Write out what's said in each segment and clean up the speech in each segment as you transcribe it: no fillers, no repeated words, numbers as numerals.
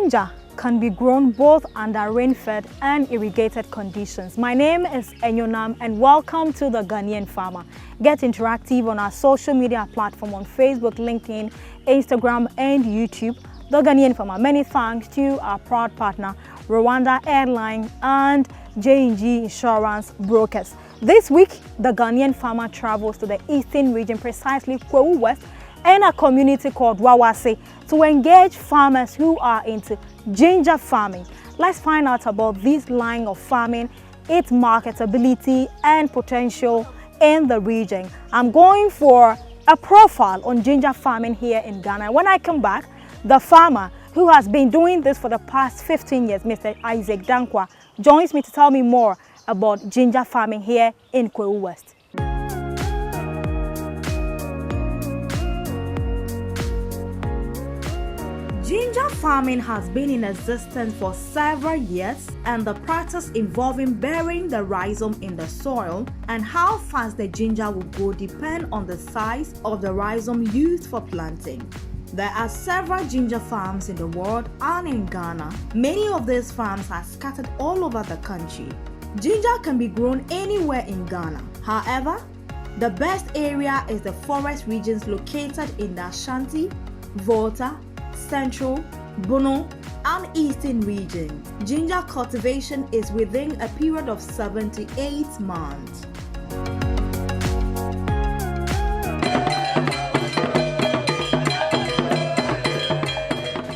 Ginger can be grown both under rain-fed and irrigated conditions. My name is Enyonam and welcome to the Ghanaian Farmer. Get interactive on our social media platform on Facebook, LinkedIn, Instagram and YouTube. The Ghanaian Farmer. Many thanks to our proud partner, Rwanda Airline and J&G Insurance Brokers. This week, the Ghanaian Farmer travels to the eastern region, precisely Kwewu West, and a community called Wawase to engage farmers who are into ginger farming. Let's find out about this line of farming, its marketability and potential in the region. I'm going for a profile on ginger farming here in Ghana. When I come back, the farmer who has been doing this for the past 15 years, Mr. Isaac Danquah, joins me to tell me more about ginger farming here in Kwewu West. Ginger farming has been in existence for several years, and the practice involving burying the rhizome in the soil and how fast the ginger will grow depend on the size of the rhizome used for planting. There are several ginger farms in the world and in Ghana. Many of these farms are scattered all over the country. Ginger can be grown anywhere in Ghana. However, the best area is the forest regions located in the Ashanti, Volta, Central, Bono, and Eastern region. Ginger cultivation is within a period of 78 months.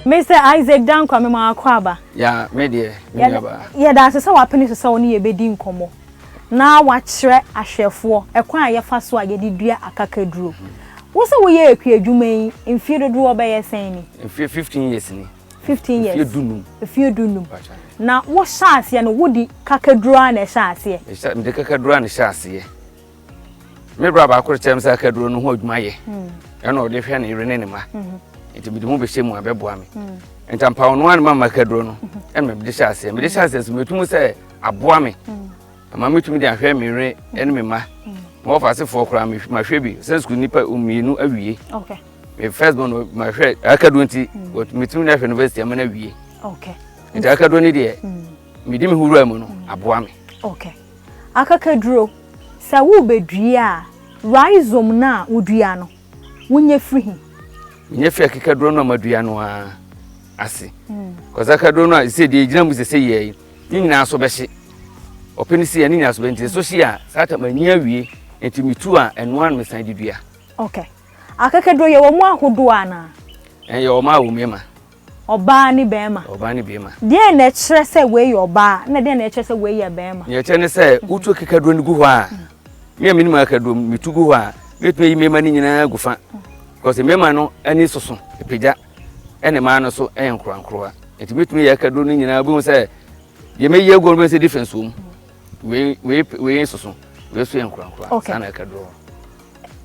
Mr. Isaac Danquah, me kwaba. Yeah, me dear. Yeah, that's so happy to say oni ebedi nkomo. Na wa kire ahwefo, ekwan ayefa so agedi dua akakaduro. Wo se wo ye akwa adwuma yi, mfie dodo obeye sen ni. Mfie 15 years ni. 15 years. Mfie dunum. Na wo shaase no wodi kakaduro na shaase. Me de kakaduro na shaase. Me bra ba akoro chem sa kakaduro no ho adwuma ye. E na o de hwe na ire ne ma. Enti bi de mo be shemu abeboa me. Entampa ono an ma kakaduro no. E me de shaase. Me de shaase so metum se aboa me. Ama metum de ahwe me ire ene me ma. Mo fase for kra me ma hwe bi sense ku nipa umienu awie. Okay. Me first born ma hwe akaduro nti metum na hwe university ama na awie. Okay. Enti akaduro ni de me di me huru amu no aboa me. Okay. Akakaduro sa wo bedua rhizome na wodua no wonye free. Nye fi akaduro no madua no ase. Cause akaduro no se de gina mu se ye ni nyina so be hye. Openisi ani nyina so be nti so hye a sata mani awie enti mitu a eno an me san de dua. Okay. Akakaduro ye wo mu ahodo ana. Ye wo ma wo mema. Oba ni bema. Oba ni bema. De na kire se we ye oba na de na kire se we ye bema. Ye kire ne se utu akaduro ni gu ho a. Me minimum akaduro mitu gu ho a. Metu yi mema ni nyina gufa. Because mema no ani soso epeja ene ma no so enkroankroa enti betumi ya kaduro ni nyina bu se ye meyi agoro be se difference um we soso we so enkroankroa sana kaduro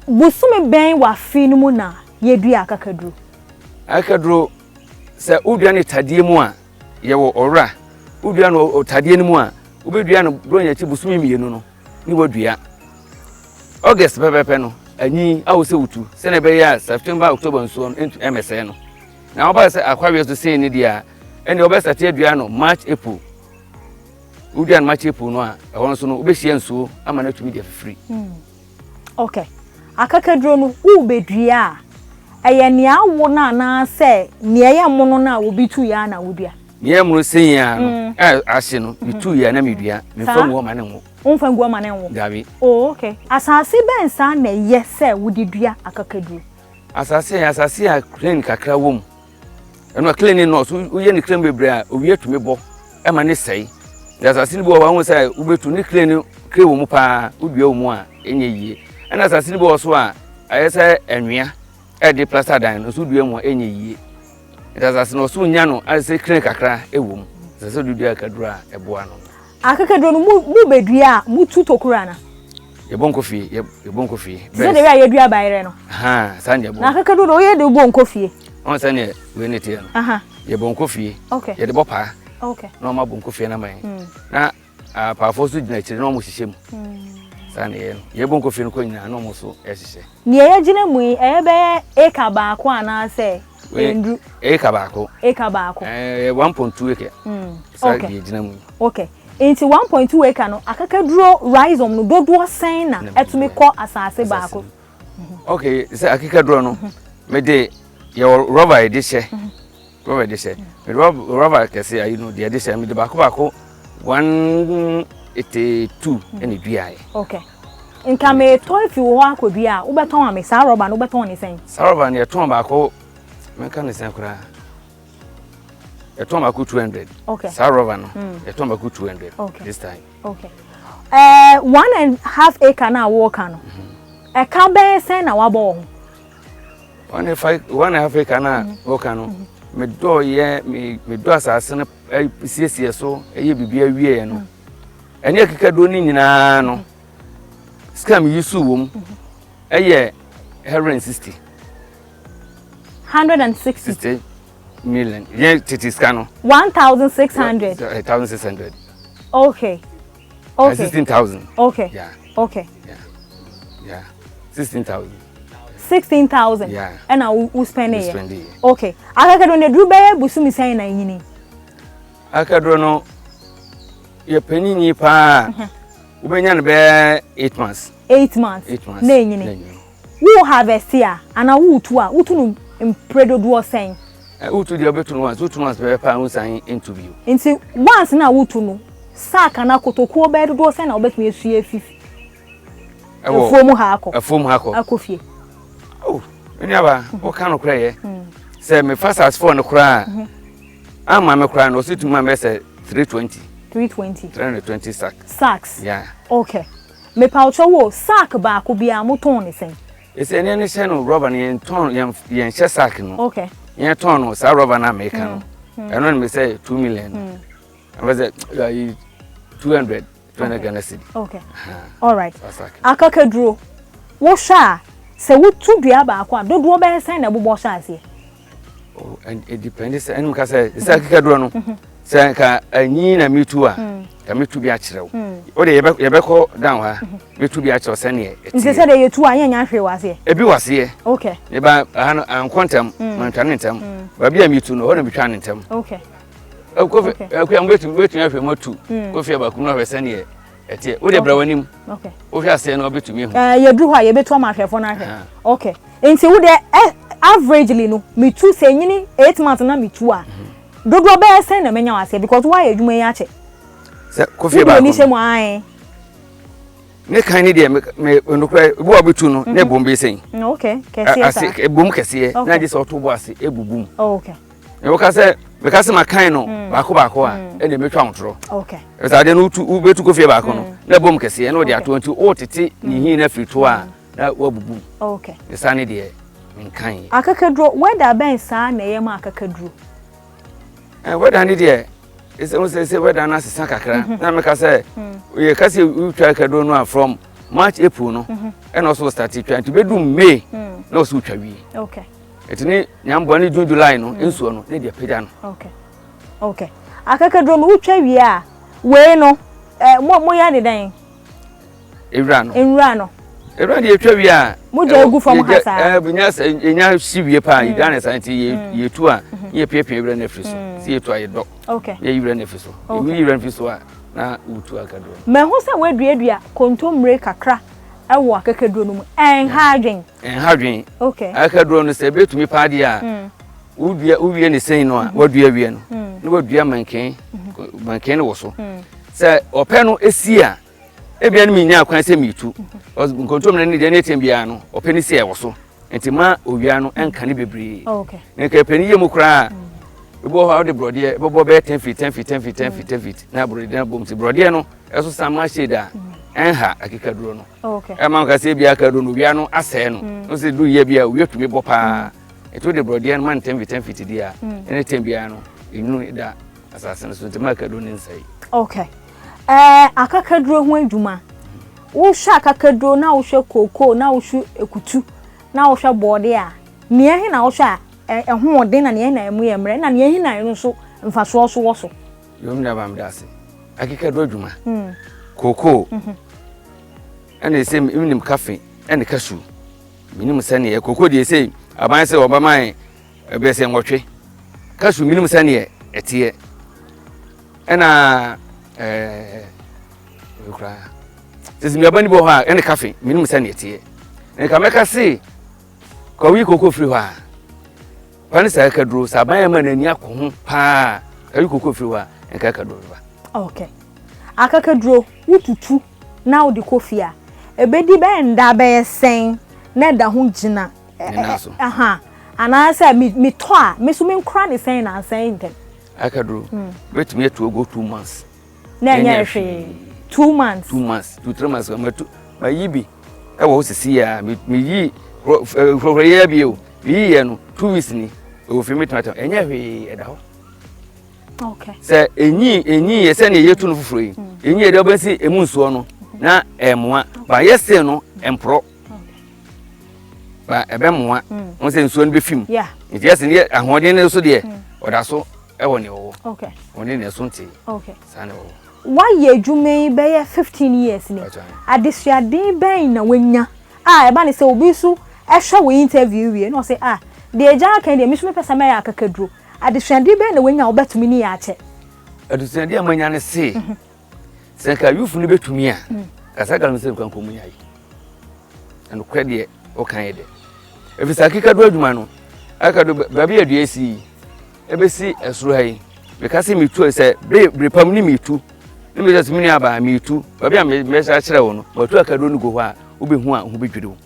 busume ben wa fi no mu na ye dua akaduro se udua ne tadie mu a ye wo ora udua no tadie ni mu a ubedua no bronya chi busume mienu no ni wadua August pepepe no anyi awose wutu se na be ya September October nso into MSN no na oba se akwawe so se ni dia ene oba start adua no March April udian March April no a ehon so no obehia nso ama na tumi dia free. Okay. Akakaduro no u bedua eye ne awo na na se ne eye mono na obitu ya na wodua ne mu se ya no ahye no bitu ya na medua me fam wo ma ne ho Unfangu ama ne wo. Dabi. Oh, okay. Asase ben sa na yese wudidua akakaduro. Asase a clean kakra wom. Eno clean no so uye ni clean bebre a owie tumi bo e ma ne sei. Asase ni bo wa hu sai ubetu ni clean kre wo mu pa udua wo mu a enye yie. Ena asase ni bo so a ayese enwea e de plaster dan no so dua mu enye yie. Asase no so nya no ayese clean kakra e wo mu. Asase dudua akaduro a e bo ano. Akakaduro no mu bedua mutu tokura na ye bonko fie ye bonko fie se de ye dua bayre no sanje bo na akakaduro ye de bonko fie on sanje we ne tie no ye bonko fie okay ye de bopa okay no ma bonko fie na man na pa fo so gina kire no mo hihye mu Sane ye bon ko fi no ko nyina no mo so ehye ne ye gina mu e be eka baako ana se endru eka baako 1.2 acre sa ye gina mu okay into 1.2 acre no akakaduro rhizome no dodo sen na etumi ko asase baako okay se akakaduro no me de ye rubber edition rubber kese ayi no de edition me de baako 182 ene duaye okay nka me toy fi wo akobia wo beton am sa rubber no beton ni sen sa rubber ne ton baako me kan ni sen kura e ton baako 200 okay sa rubber no e ton baako 200 okay. This time okay 1.5 acre na wo kan no e ka be sen na wa bo 1.5 acre na wo kan no me do ye me do asase no siesie so eye bibia wie no ene akikado ni nyina no scam yisu wom eye 160 million ye titi scano 1600 okay 16,000 okay yeah 16,000 yeah and I will spend it okay akakado ne dru be busumi sen na yini akadro no ye penini pa ubenya no be 8 months na yini wo harvest ya ana wo tu a utu no impredo do sen utu de obetu no once 2 months be pa unsan into view nti once na utu no sack na kotokuo be do sen na obetu esu efifi efom hako akofie oh eni aba wo kan no kra ye say me fast as for no kra ama me kra no situ ma me say 320 sacks yeah okay me paucho wo sack ba ko bia moton ni sen ese ene ne she no rubber ne ton yen she sack no okay yen ton no sa rubber na make no eno me say 2 million I was 200 Ghana cedi okay all right akakaduro wo sha se wo tu dua ba ko dodo be sen na bobo sha ase oh and it depends enu ka say akakaduro no se ka anyi na mitu a ka mitu bi a kirew o de ye be ko down ha mitu bi a kirew se ne nse se de ye tu anya nya hwe wase ebi wase okay e ba ankontem mantwane ntem ba bi a mitu no o na bitwane ntem okay kofi am betu ahwe motu kofi abakunu ahwe se ne etie o de brawanim okay o hwe ase na obetumi hu ye dru ha ye betu amahwefo na hwe okay nti wo de averagely no mitu se nyini 8 months na mitu a dodo be sen na menya wase because why adwuma ya che se kofi ba ni se mo ai ne kan ni de me nokra bo abetu no ne bombe sen okay kese sa bom kese na je se otobo ase ebubum okay e wo ka se me ka se makan no baako a e de metwa ontro okay e sa de no tu betu kofi baako no na bom kese na o de ato nti o tete ni hin na frito a na wabubum okay e sa ne de nkan akakadro whether ben sa na ye ma akakadro whether ni de say whether na sesa kakra na me ka say we ka say we try akakadro no from March April no and also start try to be do May na so twa wi okay etini nyambo ni June July no ensuo no na de peda no okay akakadro no twa wi a we no mo ya de dan enra no Everyone dey twa wi a mo je egu from hasa binya enya siwie pa idane santi ye tu a ye piepie every na friso si ye tu a ye do okay ye every na friso ye every friso a na utu akadro me ho se waduadua kontomre kakra ewo akakadro no mu enhadwen okay akadro no se betumi pa de a uwie ne sen no a wadua wie no na wadua manken no wo so se ope no esi a ebia no minya akwan se mitu nkontomre ne de ne tembia no ope ne se e wo so entima owia no enka ne bebre okay ne ka pani ye mu kra ebo ha de brode ebo be 10 feet na brode na bom si brode no eso sama sheda enha akikaduro no okay e man ka se bia kaduro no wia no ase no no se du ye bia wiatumi bo pa eto de brode no man 10 feet dia ene tembia no enu da asase no so tema kaduro ne nsai okay akakaduro ho adwuma wo hwa akakaduro na wo hwe koko na wo hwe ekutu na wo hwe bode a ne ehe na wo hwe ho odin na ne na emu ye mre na ne ehe na no so mfaso so wo so yom na bam dase akikaduro adwuma koko and they say minimum coffee and the cashew. Minimum sunny a cocoa they say about say over my best and watch. Cashew minimum sunny a tear. And cry. This is my bunny boha and the coffee, minimum sunny a tear. And come back say, Cowie cocoa free. Panisa Cadro, Sabayaman and Yakum, pa, a cocoa free and Cacadro. Okay. Akakadro, wututu, now the coffee. A bedi bend da bear saying, Ned da hunjina. Aha. And I said, me toa, Miss Women cranny saying, I'm saying that. Akadro, wait me to go 2 months. Nay, 2 months. 2 months, 2 3 months. My yibi. I was to see me ye for a year view. Ye and 2 weeks ni. If you meet matter, and yeah, okay. Say, any send a year to free. In ye double see a moon swan. Na M1, but yes, no, and pro. But a bemwa, once and soon be film. Yeah. It's just in yet, and what in also dear, or that's all. Okay. One in a sunty. Okay. Sano. Why ye do may bear 15 years? At this year, day bain a winger. Ah, a bunny so bisu, a show we interview you, and say, ah, the jack and the Miss Pessamaya Cadro. At the shandy bain a winger, I'll bet to me at it. At the same time, when I say, Saka, you fully bet to me, as I can say, come come here. And credit, okay. If it's a kick at Rodmano, I can do baby at the AC. Ebesi esruhai because me too say brepam ni me too me just me aba me too baby am me sha kire wo no but to akado no go ho a wo be hu a ho be dwiri wo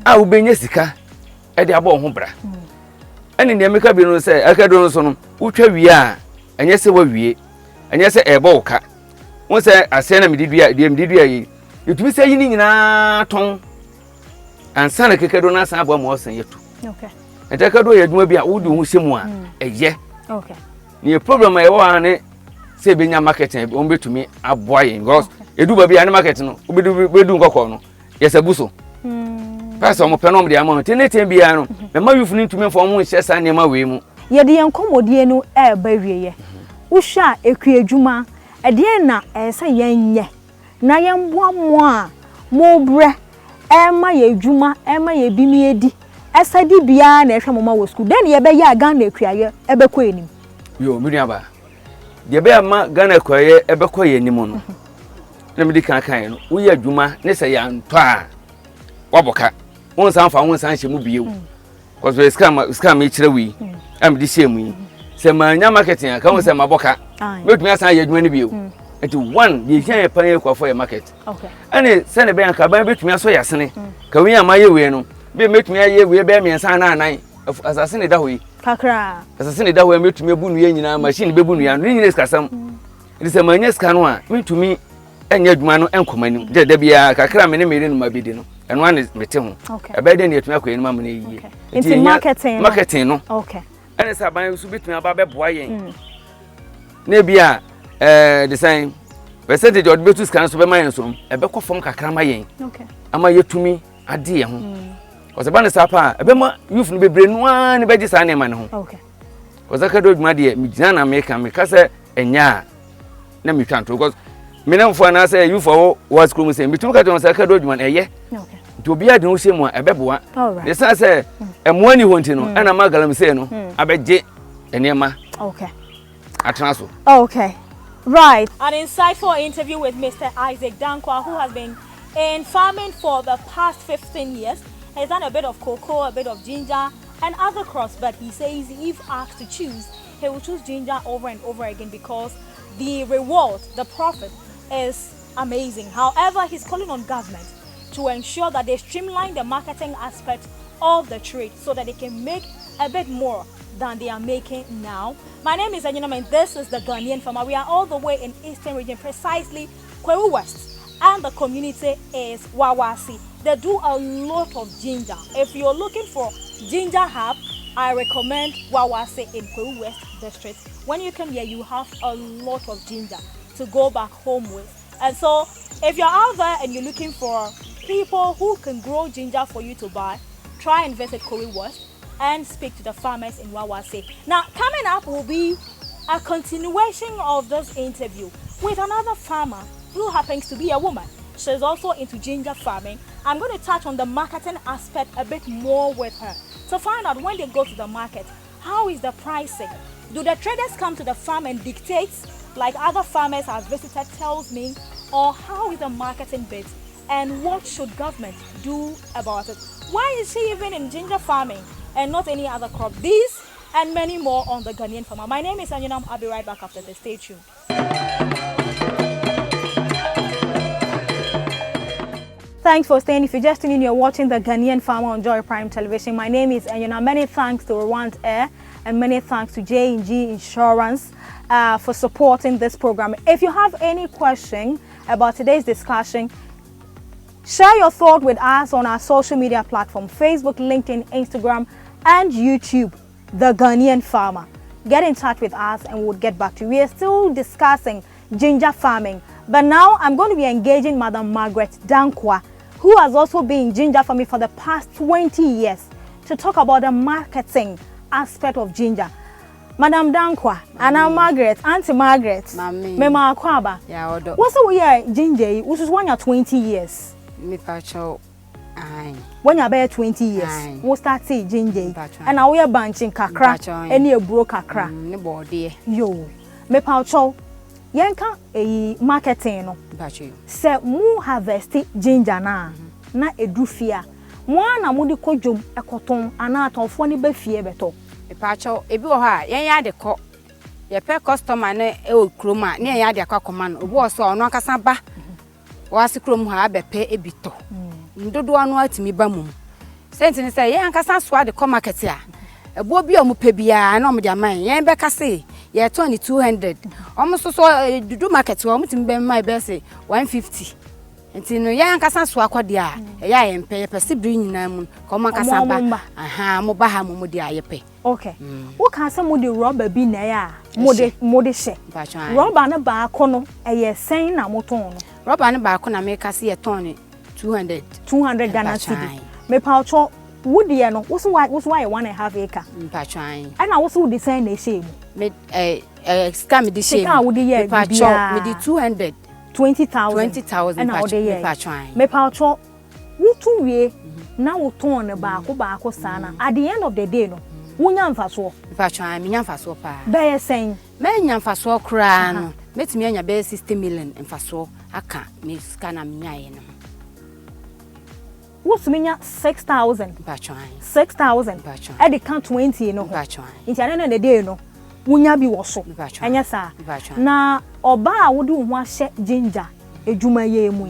a wo be nya sika e de aba ho bra ene ne me ka bi no say akado no so no wo twa wie a enye se wa wie enye se eba wo ka won say ase na me didua de me didua yi yetumi say yi ni nyina ton ansa na kekado na san aba mo osan yetu okay. And I can do a do be a wood who someone a year. Okay. The problem I want say being a marketing won't be to me a boy because you do be a marketing. We do go. Yes, a busso. Pass on penum the amount. Anything be ano. The more you need to me for one chess and my way. Yet the uncommodiano air barrier. Usha a creajuma a diana as a yen ye. Nayam one more bre. Emma ye juma, Emma ye bimi edi. Asadi bia na ehwe mama wo school den ye be ya Ghana akuaye ebe kɔ enim yo miriaba de be ma Ghana akuaye ebe kɔ enim no na me di kan no wo ye adwuma ne se ya ntɔ a waboka won san fa won san hye mu biewu cause we scam e kire wi am di hye mu yi se ma nya marketing aka won se ma boka betumi asan ye adwuma ne biewu enti one ye hye pan ye kwafo ye market okay ane se ne be anka ban betumi aso ya sene ka wi ama ye we no be metumi aye we be miensa na anan asase ne da hoyi kakra asase ne da hoyi metumi ebu nu ye nyina machine be bu nu ya no nyina skasam it is a manya scan one metumi enya adwuma no enkomani de da bia kakra me ne mere no mabedi no eno an mete ho e be de ne etumi akoye no ma me yiye into marketing no okay ene sa ban su betumi aba be boa yen na bia the same percentage of betu scan so be man so e be kofom kakra ma yen okay ama yetumi ade ye ho because ban sapa ebe ma youth no bebre no an be gi sa na ma ne ho okay because akado dwuma de mi gina na me ka me ka se enya na mi twanto because me na mfo na say youth for was krum say mi tum ka don say akado dwuma eye okay to bia de ho se mu ebe boa alright de sa say emo ani ho nti no ana magalam say no abeje enema okay atraso okay right an insightful interview with Mr. Isaac Danquah, who has been in farming for the past 15 years. He's done a bit of cocoa, a bit of ginger, and other crops, but he says if asked to choose, he will choose ginger over and over again because the reward, the profit, is amazing. However, he's calling on government to ensure that they streamline the marketing aspect of the trade so that they can make a bit more than they are making now. My name is Anyonam and this is the Ghanaian Farmer. We are all the way in Eastern Region, precisely Kwewu West. And the community is Wawasi. They do a lot of ginger. If you're looking for ginger herb, I recommend Wawasi in Kwewu West District. When you come here, you have a lot of ginger to go back home with. And so, if you're out there and you're looking for people who can grow ginger for you to buy, try and visit Kwewu West and speak to the farmers in Wawasi. Now, coming up will be a continuation of this interview with another farmer who happens to be a woman. She's also into ginger farming. I'm going to touch on the marketing aspect a bit more with her to find out when they go to the market, how is the pricing? Do the traders come to the farm and dictate like other farmers I've visited tells me, or how is the marketing bit? And what should government do about it? Why is she even in ginger farming and not any other crop? These and many more on the Ghanaian Farmer. My name is Anyonam. I'll be right back after this. Stay tuned. Thanks for staying. If you're just tuning in, you're watching the Ghanaian Farmer on Joy Prime Television. My name is Anyonam. Many thanks to Rwand Air and many thanks to J&G Insurance for supporting this program. If you have any question about today's discussion, share your thought with us on our social media platform, Facebook, LinkedIn, Instagram, and YouTube, The Ghanaian Farmer. Get in touch with us and we'll get back to you. We are still discussing ginger farming, but now I'm going to be engaging Madam Margaret Danquah, who has also been in ginger farming for the past 20 years, to talk about the marketing aspect of ginger. Madam Danquah, Anna Margaret, Auntie Margaret, Mema Akwaba. What's the way ginger? Which is 20 years. Me pacho, when you're about 20 years, we'll start seeing ginger. And now we are bunching kakra, and you broke kakra. Yo, me pacho, yanka a marketing no. Se mu harvest ginger na edufia. Mwana mudi kojum ekoton ana atonfo ni be fie beto. Me pacho, ebi wo ha, yen ya de ko. Ye pe customer ne e okroma, ne ya de akakoma no. Obi wo so ono akasa ba. Wasi krom ha bepe ebito. Ndodo anu atimi ba mum. Senti ni say yen kasa so ade ko market a. Ebo bi omo pe bia na omo de aman. Yen be kase ye turn 200. Omo so dudu market omo timi be mai be say 150. Enti no yen kasa so akwade a. Ya yen pe ye pese bri nyina mu. Ko ma kasa ba. Aha, mo ba ha mo de ayepe. Okay. Wo kan say mo de rubber bi na ya. Mo de she. Rubber na ba akono eye sen na moton no. Rubber ne ba ko na make us ye ton 200 Ghana cedi. Me paucho wood ye no wo so why 1.5 acre. Mpatwan. And na wo so design na shame. Me scam the shame. Scam wo de ye mpatcho me di 200 20,000 and mpatwan. Me paucho wo tu wie na wo ton ne ba ko sana. At the end of the day no wo nya mfaso. Mpatwan me nya mfaso pa. Be ye sen. Me nya mfaso kra no. Metimi anya be 60 million mfaso aka me scanner me nyaye no. What's minya 6,000? Mpatwan. 6,000. E de kan 20 no. Mpatwan. Nti ane na dey no. Wunya bi wo so. Anya sa. Na oba a wo de wo ahye ginger edwuma ye mu.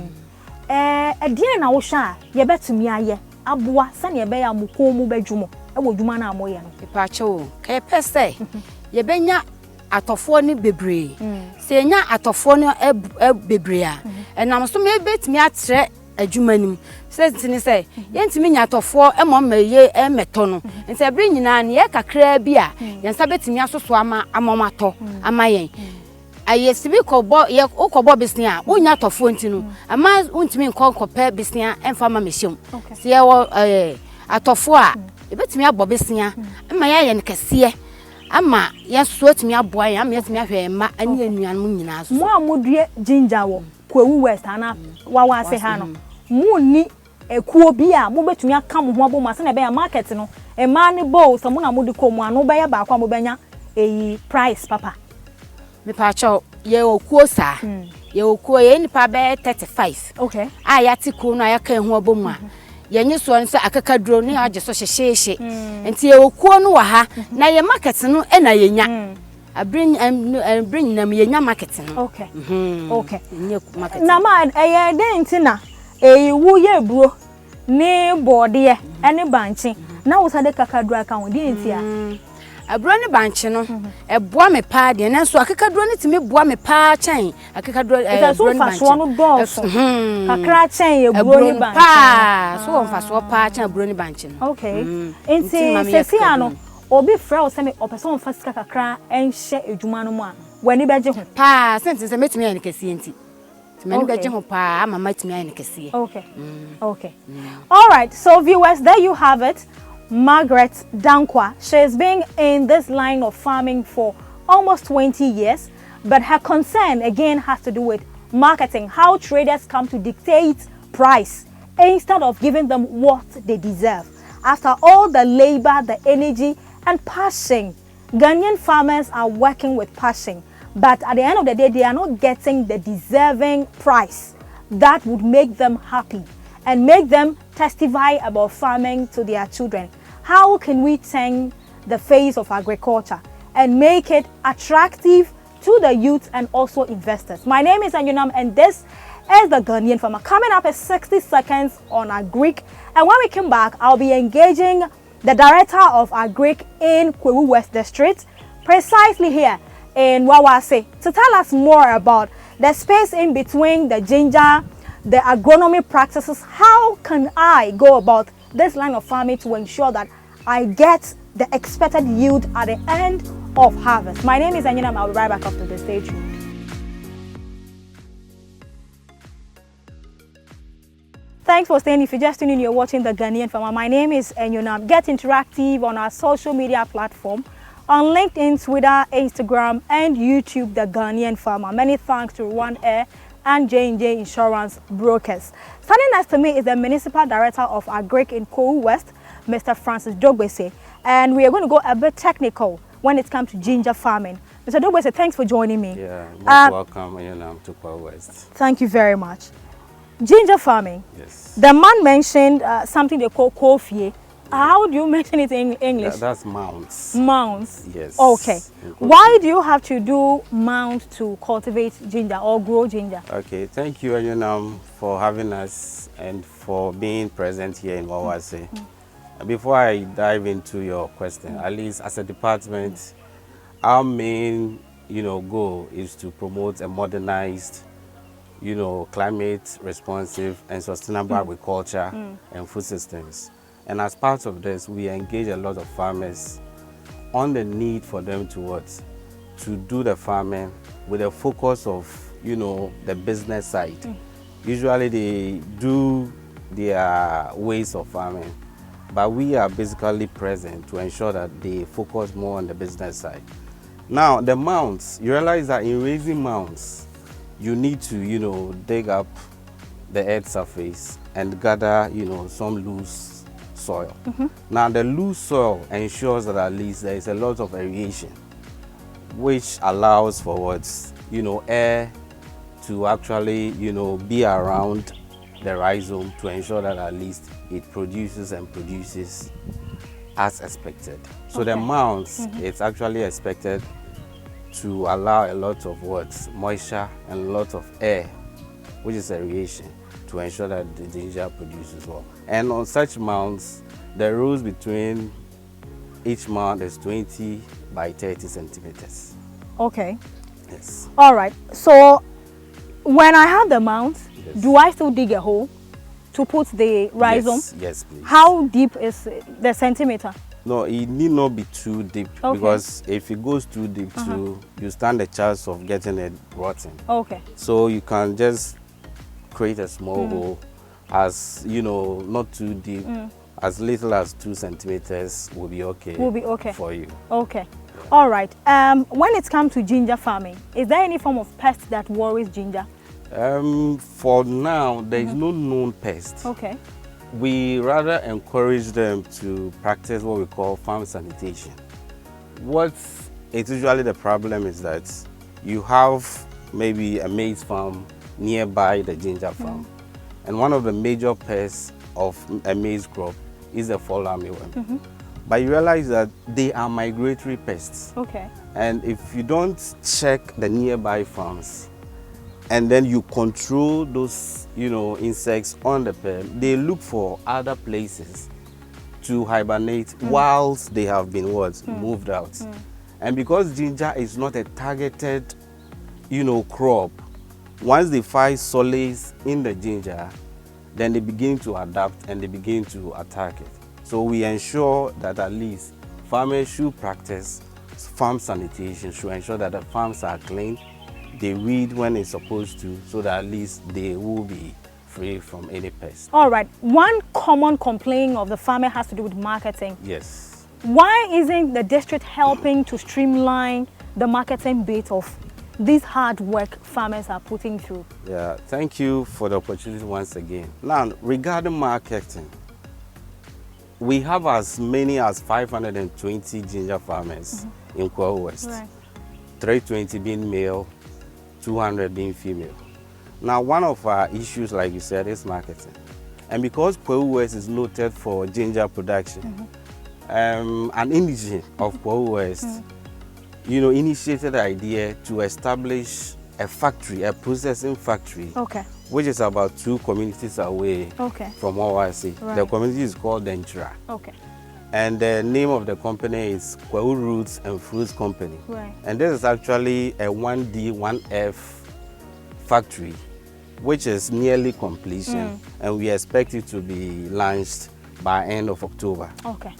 E na wo hwa ye betumi aye aboa se na ye be ya mukon mu badwumo. E wo dwuma na amoye no. Mpacho, ka pese ye benya atofo ni bebre. Se nya atofo ni bebre a. Enam so me betumi atre adwumanim. Se ntini se ye ntimi nya atofo emomeye emeto no. Nti ebre nyina ne ye kakra bi a ye nsa betumi asoso amamomato amayen. Ayesibi kobo ye ukobo bisnia unya atofo ntinu. Ama untimi nkonkopɛ bisnia emfa ma mehyem. Se ye wo atofo a ebetumi abo bisnia ama ye nkese ama yeso atumi aboa ye ama yetumi ahwe ma ani anuanum nyina so. Mo amodue ginger wo Kwawu West ana wawase ha no. Mu ni ekuo bi a mo betumi aka mo ho aboma se na be ya market no e ma ne bowl so mo na mo de komu anu be ya ba kwa mo benya eyi price papa. Me pa cho ye okuo sa. Ye okuo ye nipa be 35. Okay. A ya tiku no ya kan ho aboma. Ye nyi so nso akakaduro ne age so hyehye. Enti ye okuo no wa ha na ye market no e na ye nya. Bring them ye nya market no. Okay. Okay. Na ma den ntina wo ye bro ne board ye ene banchi na wo sade kakaduro aka ho di ntia. Abro ne banchi no eboa me pa de na so akakaduro ne timi boa me pa chen akakaduro bro ne banchi no dolso kakra chen ye bro ne banchi pa so on faso pa chen bro ne banchi no. Okay. Nti sesi ano obi fra o se me opeson fasika kakra enhye edwuma no mu a wani beje ho pa senti se metimi en kesi enti many beje ho pa ama matimi en kesi. Okay. Okay. All right, so viewers, there you have it. Margaret Danquah. She's been in this line of farming for almost 20 years, but her concern again has to do with marketing, how traders come to dictate price instead of giving them what they deserve. After all the labor, the energy, and passion, Ghanaian farmers are working with passion, but at the end of the day, they are not getting the deserving price that would make them happy and make them testify about farming to their children. How can we turn the face of agriculture and make it attractive to the youth and also investors? My name is Anyonam, and this is the Ghanaian Farmer. Coming up is 60 seconds on Agric, and when we come back, I'll be engaging the director of Agric in Kwewu West District, precisely here in Wawase, to tell us more about the space in between the ginger, the agronomy practices. How can I go about this line of farming to ensure that I get the expected yield at the end of harvest? My name is Anyonam. I'll be right back after this. Stay tuned. Thanks for staying. If you're just tuning in, you're watching the Ghanaian Farmer. My name is Anyonam. Get interactive on our social media platform on LinkedIn, Twitter, Instagram, and YouTube, the Ghanaian Farmer. Many thanks to One Air and J&J Insurance Brokers. Standing next to me is the Municipal Director of Agric in Kwewu West, Mr. Francis Dogbese. And we are going to go a bit technical when it comes to ginger farming. Mr. Dogbese, thanks for joining me. Yeah, most welcome to Kwewu West. Thank you very much. Ginger farming. Yes. The man mentioned something they call kofie. How do you mention it in English? That's mounds. Mounds. Yes. Okay. Why do you have to do mounds to cultivate ginger or grow ginger? Okay, thank you, Anyonam, for having us and for being present here in Wawase. Before I dive into your question, at least as a department, our main, goal is to promote a modernized, climate responsive and sustainable agriculture and food systems. And as part of this, we engage a lot of farmers on the need for them to do the farming with a focus of, the business side. Usually they do their ways of farming, but we are basically present to ensure that they focus more on the business side. Now, the mounds, you realize that in raising mounds, you need to, dig up the earth surface and gather, some loose soil. Now, the loose soil ensures that at least there is a lot of aeration, which allows for air to actually, be around the rhizome to ensure that at least it produces as expected. So the mounds, it's actually expected to allow a lot of moisture and a lot of air, which is aeration, to ensure that the ginger produces well. And on such mounds, the rows between each mound is 20 by 30 centimeters. Okay. Yes. All right. So when I have the mounds, do I still dig a hole to put the rhizome? Yes, please. How deep is the centimeter? No, it need not be too deep, because if it goes too deep, you stand a chance of getting it rotten. Okay. So you can just create a small hole, as not too deep, as little as 2 centimeters will be okay. Will be okay for you. Okay. All right. When it comes to ginger farming, is there any form of pest that worries ginger? For now, there is no known pest. Okay. We rather encourage them to practice what we call farm sanitation. It's usually the problem is that you have maybe a maize farm nearby the ginger farm, and one of the major pests of a maize crop is the fall armyworm. But you realize that they are migratory pests. Okay. And if you don't check the nearby farms, and then you control those, insects on the pen, they look for other places to hibernate whilst they have been moved out. And because ginger is not a targeted, crop, once they find solace in the ginger, then they begin to adapt and they begin to attack it. So we ensure that at least farmers should practice farm sanitation, should ensure that the farms are clean, they weed when it's supposed to, so that at least they will be free from any pest. All right. One common complaint of the farmer has to do with marketing. Yes. Why isn't the district helping to streamline the marketing bit of these hard work farmers are putting through? Yeah, thank you for the opportunity once again. Now, regarding marketing, we have as many as 520 ginger farmers in Kwahu West. Right. 320 being male, 200 being female. Now, one of our issues, like you said, is marketing. And because Kwahu West is noted for ginger production, an indigene of Kwahu West, initiated the idea to establish a factory, a processing factory, which is about 2 communities away from Wawase. Right. The community is called Danquah. Okay. And the name of the company is Kwahu Roots and Fruits Company. Right. And this is actually a 1D, 1F factory, which is nearly completion, and we expect it to be launched by end of October. Okay.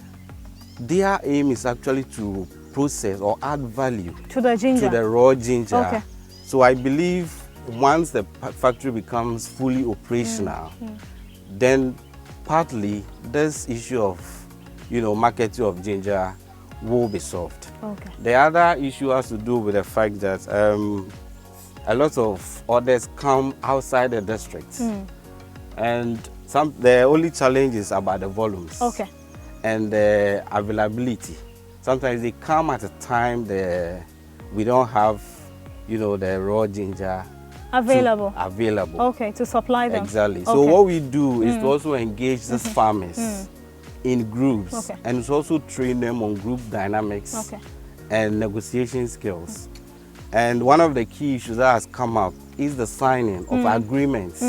Their aim is actually to process or add value To the ginger. to the raw ginger. Okay. So I believe once the factory becomes fully operational, then partly this issue of marketing of ginger will be solved. Okay. The other issue has to do with the fact that a lot of orders come outside the district, and the only challenge is about the volumes and the availability. Sometimes they come at a time we don't have the raw ginger available. Available. To supply them. Exactly. So what we do is to also engage these farmers in groups, and it's also train them on group dynamics and negotiation skills. And one of the key issues that has come up is the signing of agreements.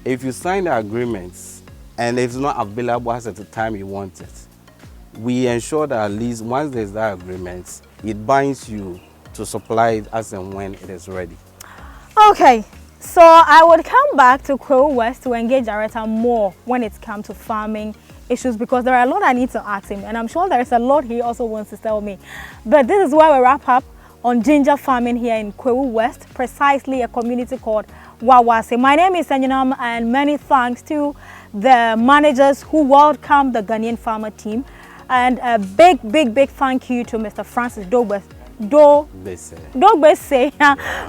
If you sign the agreements and it's not available at the time you want it, we ensure that at least once there's that agreement, it binds you to supply it as and when it is ready. Okay, so I would come back to Kwahu West to engage Director more when it comes to farming issues, because there are a lot I need to ask him, and I'm sure there is a lot he also wants to tell me. But this is where we wrap up on ginger farming here in Kwahu West, precisely a community called Wawase. My name is Enionam, and many thanks to the managers who welcomed the Ghanaian farmer team, and a big thank you to Mr. Francis Dogbese,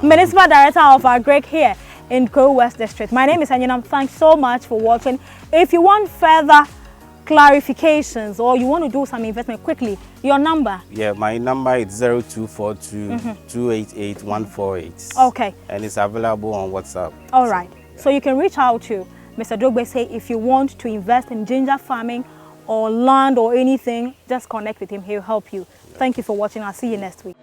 Municipal Director of Agric here in Kwahu West District. My name is Enionam. Thanks so much for watching. If you want further clarifications or you want to do some investment quickly, your number? Yeah, my number is 0242 288 148. Okay. And it's available on WhatsApp. All right. So you can reach out to Mr. Dogbese if you want to invest in ginger farming or land or anything. Just connect with him. He'll help you. Thank you for watching. I'll see you next week.